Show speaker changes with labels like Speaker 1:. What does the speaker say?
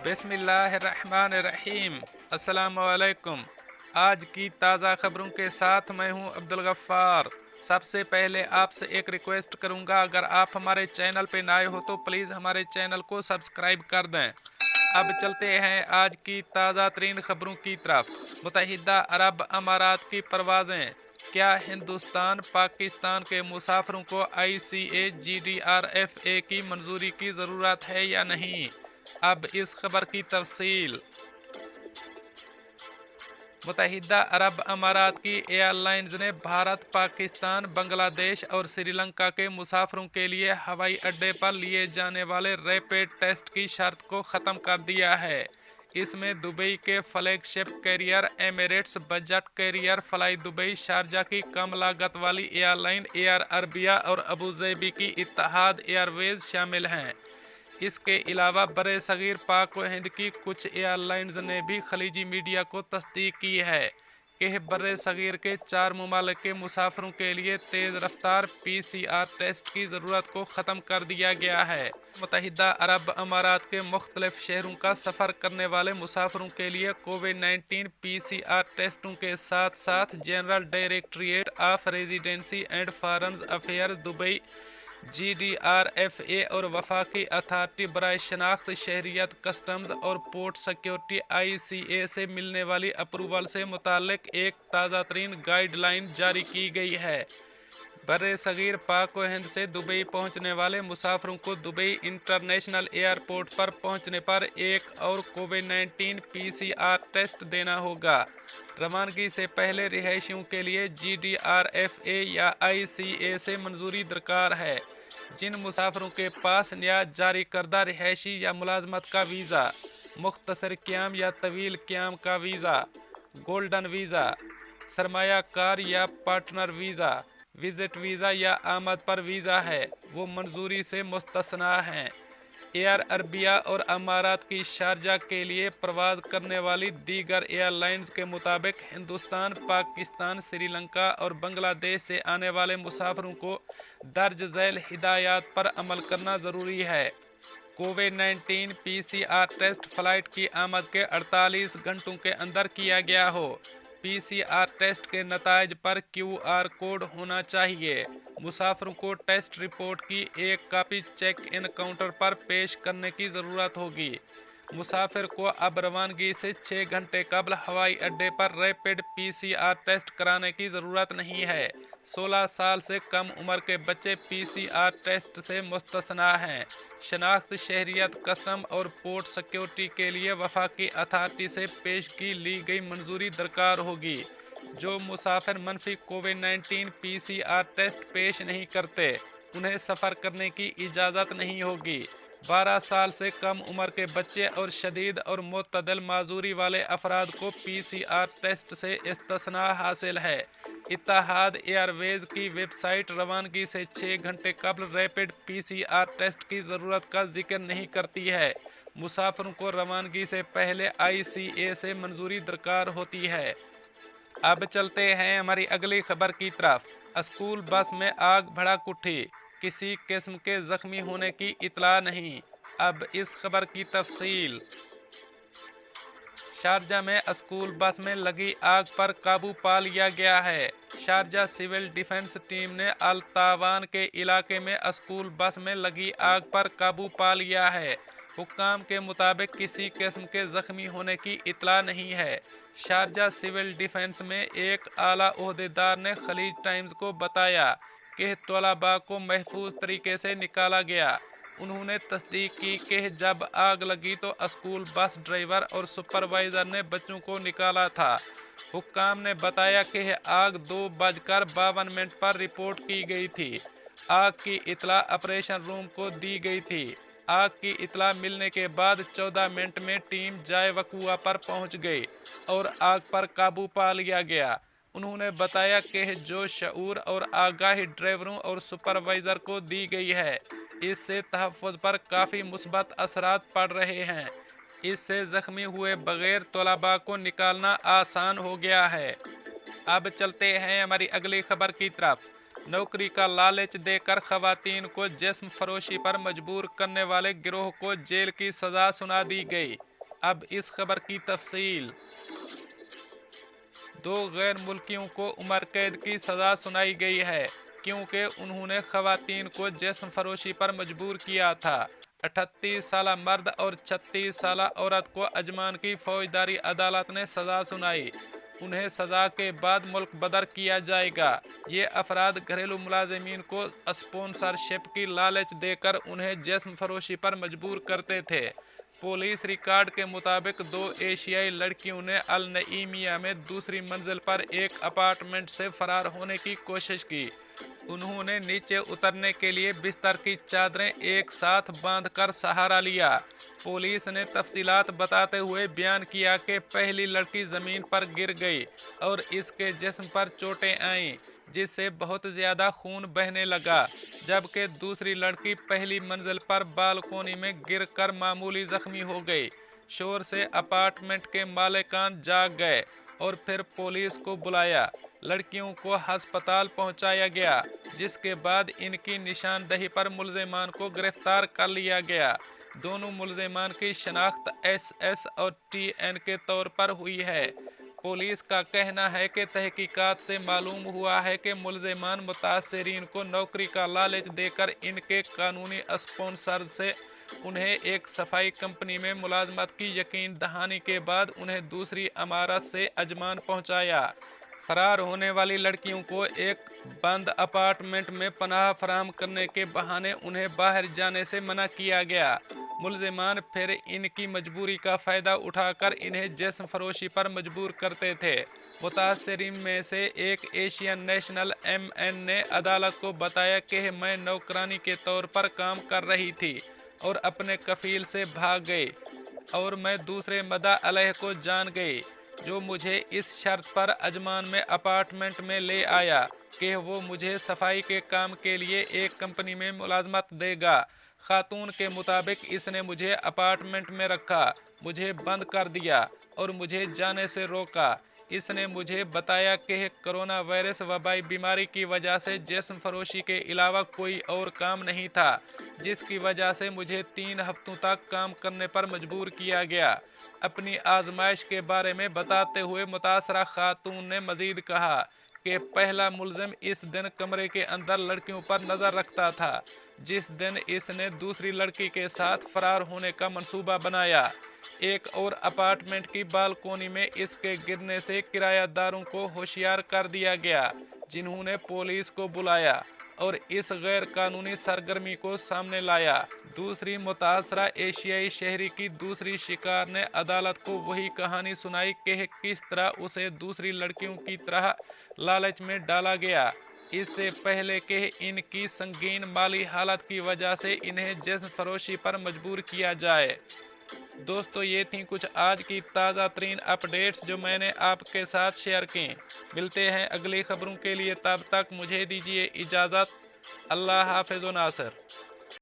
Speaker 1: बिस्मिल्लाहिर्रहमानिर्रहीम। अस्सलामुअलैकुम। आज की ताज़ा खबरों के साथ मैं हूं अब्दुल गफ्फार। सबसे पहले आपसे एक रिक्वेस्ट करूंगा, अगर आप हमारे चैनल पे नए हो तो प्लीज़ हमारे चैनल को सब्सक्राइब कर दें। अब चलते हैं आज की ताज़ा तरीन खबरों की तरफ। मुत्तहिदा अरब अमारात की परवाज़ें। क्या हिंदुस्तान पाकिस्तान के मुसाफिरों को ICA GDRFA की मंजूरी की ज़रूरत है या नहीं? अब इस खबर की तफसील। मुत्तहिदा अरब अमारात की एयरलाइंस ने भारत, पाकिस्तान, बांग्लादेश और श्रीलंका के मुसाफिरों के लिए हवाई अड्डे पर लिए जाने वाले रैपिड टेस्ट की शर्त को ख़त्म कर दिया है। इसमें दुबई के flagship carrier Emirates, budget carrier Fly Dubai, Sharjah की कम लागत वाली एयरलाइन एयर अरबिया और अबूजैबी की इत्तेहाद एयरवेज शामिल हैं। इसके अलावा बरे-सगीर पाक व हिंद की कुछ एयरलाइंस ने भी खलीजी मीडिया को तस्दीक की है कि बरे-सगीर के 4 ममालिक के मुसाफिरों के लिए तेज़ रफ्तार PCR टेस्ट की ज़रूरत को ख़त्म कर दिया गया है। मुत्तहिदा अरब अमारात के मुख्तलिफ शहरों का सफ़र करने वाले मुसाफिरों के लिए कोविड-19 PCR टेस्टों के साथ साथ general directorate of residency and foreign affairs Dubai GDRFA और वफाकी अथॉरिटी बराए शनाख्त शहरियत, कस्टम्स और पोर्ट सिक्योरिटी ICA से मिलने वाली अप्रूवल से मुताल्लिक एक ताज़ा तरीन गाइडलाइन जारी की गई है। बर्रे सगीर पाक व हिंद से दुबई पहुंचने वाले मुसाफिरों को दुबई इंटरनेशनल एयरपोर्ट पर पहुंचने पर एक और कोविड-19 PCR टेस्ट देना होगा। रवानगी से पहले रिहायशियों के लिए GDRFA या ICA से मंजूरी दरकार है। जिन मुसाफिरों के पास नया जारी करदा रिहायशी या मुलाजमत का वीज़ा, मुख्तसर क़याम या तवील क़याम का वीज़ा, गोल्डन वीज़ा, सरमायाकार या पार्टनर वीज़ा, विजिट वीज़ा या आमद पर वीज़ा है, वो मंजूरी से मुस्तस्ना हैं। एयर अरबिया और अमारात की शारजा के लिए प्रवास करने वाली दीगर एयरलाइंस के मुताबिक हिंदुस्तान, पाकिस्तान, श्रीलंका और बांग्लादेश से आने वाले मुसाफिरों को दर्ज झैल हिदायत पर अमल करना ज़रूरी है। कोविड-19 PCR टेस्ट फ्लाइट की आमद के 48 घंटों के अंदर किया गया हो। PCR टेस्ट के नताइज पर QR कोड होना चाहिए। मुसाफिरों को टेस्ट रिपोर्ट की एक कापी चेक इन काउंटर पर पेश करने की ज़रूरत होगी। मुसाफिर को अब रवानगी से 6 घंटे कबल हवाई अड्डे पर रैपिड PCR टेस्ट कराने की ज़रूरत नहीं है। 16 साल से कम उम्र के बच्चे PCR टेस्ट से मुस्तस्ना हैं। शनाख्त, शहरियत, कस्टम और पोर्ट सिक्योरिटी के लिए वफाकी अथॉरिटी से पेश की ली गई मंजूरी दरकार होगी। जो मुसाफिर मनफी कोविड-19 PCR टेस्ट पेश नहीं करते, उन्हें सफ़र करने की इजाज़त नहीं होगी। 12 साल से कम उम्र के बच्चे और शदीद और मुतदल माजूरी वाले अफराद को PCR टेस्ट से इस्तिस्ना हासिल है। इत्तेहाद एयरवेज की वेबसाइट रवानगी से 6 घंटे कबल रैपिड PCR टेस्ट की ज़रूरत का जिक्र नहीं करती है। मुसाफिरों को रवानगी से पहले ICA से मंजूरी दरकार होती है। अब चलते हैं हमारी अगली खबर की तरफ। स्कूल बस में आग भड़क उठी, किसी किस्म के जख्मी होने की इतला नहीं। अब इस खबर की तफसील। शारजा में स्कूल बस में लगी आग पर काबू पा लिया गया है। शारजा सिविल डिफेंस टीम ने अल-तावान के इलाके में स्कूल बस में लगी आग पर काबू पा लिया है। हुक्काम के मुताबिक किसी किस्म के जख्मी होने की इतला नहीं है। शारजा सिविल डिफेंस में एक आला ओहदेदार ने खलीज टाइम्स को बताया कि तलबा को महफूज तरीके से निकाला गया। उन्होंने तस्दीक की कि जब आग लगी तो स्कूल बस ड्राइवर और सुपरवाइज़र ने बच्चों को निकाला था। हुक्काम ने बताया कि आग 2:52 पर रिपोर्ट की गई थी। आग की इतला ऑपरेशन रूम को दी गई थी। आग की इतला मिलने के बाद 14 मिनट में टीम जाए वकुआ पर पहुंच गई और आग पर काबू पा लिया गया। उन्होंने बताया कि जो शऊर और आगाही ड्राइवरों और सुपरवाइज़र को दी गई है, इससे तहफ़्फ़ुज़ पर काफ़ी मुस्बत असरात पड़ रहे हैं। इससे ज़ख्मी हुए बगैर तलबा को निकालना आसान हो गया है। अब चलते हैं हमारी अगली खबर की तरफ। नौकरी का लालच देकर खवातीन को जिस्म फरोशी पर मजबूर करने वाले गिरोह को जेल की सज़ा सुना दी गई। अब इस खबर की तफसील। दो गैर मुल्कियों को उम्र कैद की सज़ा सुनाई गई है क्योंकि उन्होंने खवातीन को जिस्म फरोशी पर मजबूर किया था। 38 साला मर्द और 36 साला औरत को अजमान की फौजदारी अदालत ने सज़ा सुनाई। उन्हें सज़ा के बाद मुल्क बदर किया जाएगा। ये अफराद घरेलू मुलाजिमीन को स्पॉन्सरशिप की लालच देकर उन्हें जिस्म फरोशी पर मजबूर करते थे। पुलिस रिकॉर्ड के मुताबिक दो एशियाई लड़कियों ने अल नईमिया में दूसरी मंजिल पर एक अपार्टमेंट से फरार होने की कोशिश की। उन्होंने नीचे उतरने के लिए बिस्तर की चादरें एक साथ बांधकर सहारा लिया। पुलिस ने तफसीलात बताते हुए बयान किया कि पहली लड़की जमीन पर गिर गई और इसके जिस्म पर चोटें आईं, जिससे बहुत ज़्यादा खून बहने लगा, जबकि दूसरी लड़की पहली मंजिल पर बालकोनी में गिरकर मामूली जख्मी हो गई। शोर से अपार्टमेंट के मालिकान जाग गए और फिर पुलिस को बुलाया। लड़कियों को अस्पताल पहुंचाया गया, जिसके बाद इनकी निशानदही पर मुलजिमान को गिरफ्तार कर लिया गया। दोनों मुलजिमान की शनाख्त एसएस और टीएन के तौर पर हुई है। पुलिस का कहना है कि तहकीकात से मालूम हुआ है कि मुलजिमान मुतासरीन को नौकरी का लालच देकर इनके कानूनी स्पॉन्सर से उन्हें एक सफाई कंपनी में मुलाजमत की यकीन दहानी के बाद उन्हें दूसरी इमारत से अजमान पहुंचाया। फरार होने वाली लड़कियों को एक बंद अपार्टमेंट में पनाह फराहम करने के बहाने उन्हें बाहर जाने से मना किया गया। मुलजिमान फिर इनकी मजबूरी का फ़ायदा उठाकर इन्हें जिस्म फरोशी पर मजबूर करते थे। मुतासरीन में से एक एशियन नेशनल एमएन ने अदालत को बताया कि मैं नौकरानी के तौर पर काम कर रही थी और अपने कफील से भाग गई और मैं दूसरे मदा अलह को जान गई, जो मुझे इस शर्त पर अजमान में अपार्टमेंट में ले आया कि वो मुझे सफाई के काम के लिए एक कंपनी में मुलाजमत देगा। खातून के मुताबिक इसने मुझे अपार्टमेंट में रखा, मुझे बंद कर दिया और मुझे जाने से रोका। इसने मुझे बताया कि कोरोना वायरस वबाई बीमारी की वजह से जिस्म फरोशी के अलावा कोई और काम नहीं था, जिसकी वजह से मुझे 3 हफ्तों तक काम करने पर मजबूर किया गया। अपनी आजमाइश के बारे में बताते हुए मुतासरा खातून ने मजीद कहा कि पहला मुलजिम इस दिन कमरे के अंदर लड़कियों पर नज़र रखता था, जिस दिन इसने दूसरी लड़की के साथ फरार होने का मंसूबा बनाया। एक और अपार्टमेंट की बालकोनी में इसके गिरने से किरायादारों को होशियार कर दिया गया, जिन्होंने पुलिस को बुलाया और इस गैर कानूनी सरगर्मी को सामने लाया। दूसरी मुतासरा एशियाई शहरी की दूसरी शिकार ने अदालत को वही कहानी सुनाई कि किस तरह उसे दूसरी लड़कियों की तरह लालच में डाला गया, इससे पहले कि इनकी संगीन माली हालत की वजह से इन्हें जिस्म फरोशी पर मजबूर किया जाए। दोस्तों, ये थी कुछ आज की ताज़ा तरीन अपडेट्स जो मैंने आपके साथ शेयर की। मिलते हैं अगली खबरों के लिए, तब तक मुझे दीजिए इजाज़त। अल्लाह हाफ़िज़ व नासिर।